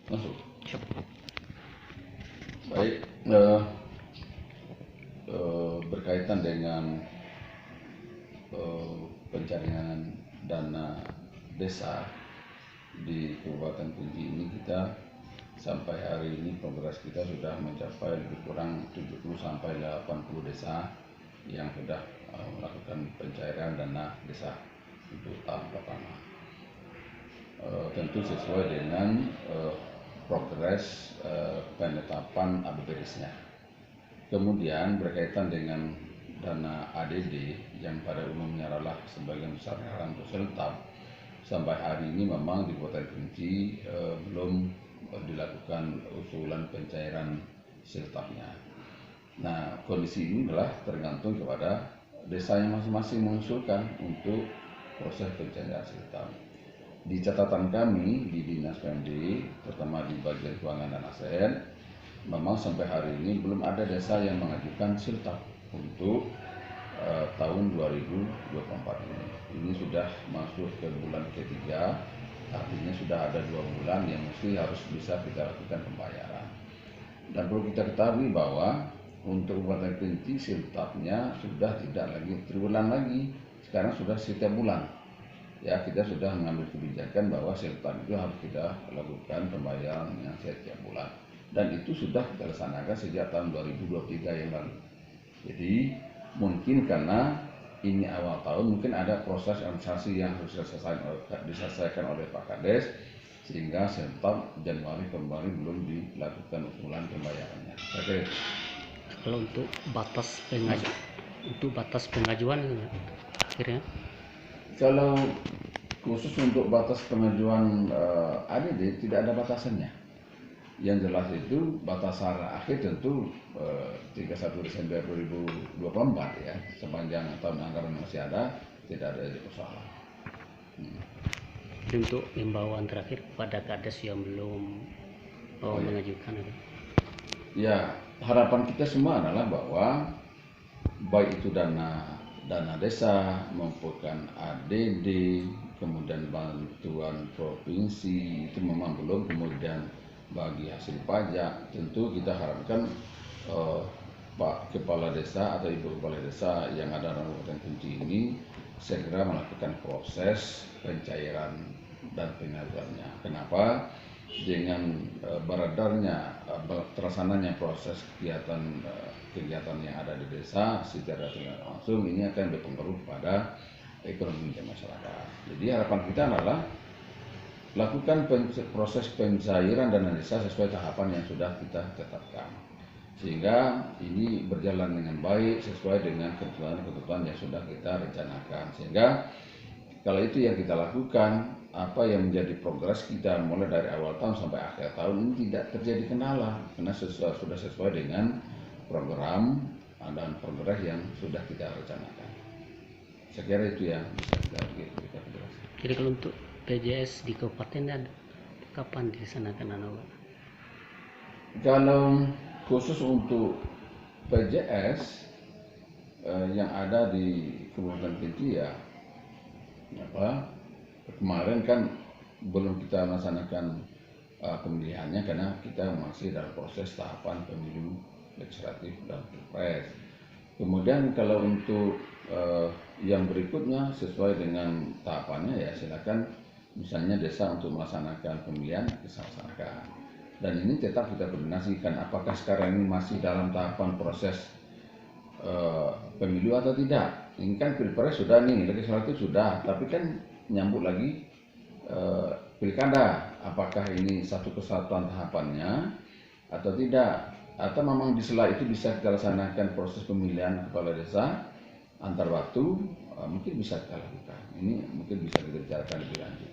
Masuk. Siap. Baik, berkaitan dengan pencarian dana desa di Kabupaten Kerinci ini, kita sampai hari ini progres kita sudah mencapai lebih kurang 70 sampai 80 desa yang sudah melakukan pencairan dana desa untuk tahap pertama. Tentu sesuai dengan progres penetapan APBDes-nya. Kemudian berkaitan dengan dana ADD yang pada umumnya adalah sebagian besar untuk siltap, sampai hari ini memang di Kabupaten Kerinci belum dilakukan usulan pencairan siltapnya. Nah, kondisi ini adalah tergantung kepada desa yang masing-masing mengusulkan untuk proses pencairan siltap. Di catatan kami di Dinas PMD, terutama di bagian keuangan dan aset, memang sampai hari ini belum ada desa yang mengajukan siltap untuk tahun 2024 ini. Ini sudah masuk ke bulan ketiga, artinya sudah ada 2 bulan yang mesti harus bisa kita lakukan pembayaran. Dan perlu kita ketahui bahwa untuk Kabupaten Kerinci siltapnya sudah tidak lagi triwulan lagi, sekarang sudah setiap bulan. Ya, kita sudah mengambil kebijakan bahwa siltap itu harus kita lakukan pembayaran yang setiap bulan, dan itu sudah kita laksanakan sejak tahun 2023 yang lalu. Jadi mungkin karena ini awal tahun, mungkin ada proses administrasi yang harus diselesaikan oleh Pak Kades, sehingga siltap Januari kembali belum dilakukan usulan pembayarannya. Oke. Kalau untuk batas pengajuan akhirnya, kalau khusus untuk batas pengajuan ADD tidak ada batasannya. Yang jelas itu batas akhir tentu 31 Desember 2024 ya, sepanjang tahun anggaran masih ada, tidak ada persoalan. untuk himbauan terakhir kepada Kades yang belum mengajukan itu. Ya, harapan kita semua adalah bahwa baik itu dana desa maupun ADD, kemudian bantuan provinsi itu memang belum, kemudian bagi hasil pajak tentu kita harapkan Pak Kepala Desa atau Ibu Kepala Desa yang ada di Kabupaten Kerinci ini segera melakukan proses pencairan dan pengajuannya. Kenapa? Dengan beredarnya terlaksananya proses kegiatan yang ada di desa secara tidak langsung, ini akan berpengaruh pada ekonomi masyarakat. Jadi harapan kita adalah lakukan proses pencairan dana desa sesuai tahapan yang sudah kita tetapkan, sehingga ini berjalan dengan baik sesuai dengan ketentuan yang sudah kita rencanakan. Sehingga kalau itu yang kita lakukan, apa yang menjadi progres kita mulai dari awal tahun sampai akhir tahun ini tidak terjadi kendala, karena sudah sesuai dengan program dan progres yang sudah kita rencanakan. Saya kira itu yang bisa kita jelaskan. Jadi kalau untuk PJS di kabupaten kapan dilaksanakan anak? Kalau khusus untuk PJS yang ada di Kabupaten Kerinci ya, kemarin kan belum kita melaksanakan pemilihannya karena kita masih dalam proses tahapan pemilu legislatif dan pilpres. Kemudian kalau untuk yang berikutnya sesuai dengan tahapannya ya silakan, misalnya desa untuk melaksanakan pemilihan kita laksanakan. Dan ini tetap kita koordinasikan apakah sekarang ini masih dalam tahapan proses pemilu atau tidak. Ini kan pilpres sudah nih, legislatif sudah, tapi kan nyambut lagi pilkada. Apakah ini satu kesatuan tahapannya atau tidak? Atau memang di sela itu bisa kita laksanakan proses pemilihan kepala desa antar waktu, mungkin bisa kita lakukan. Ini mungkin bisa kita bicarakan lebih lanjut.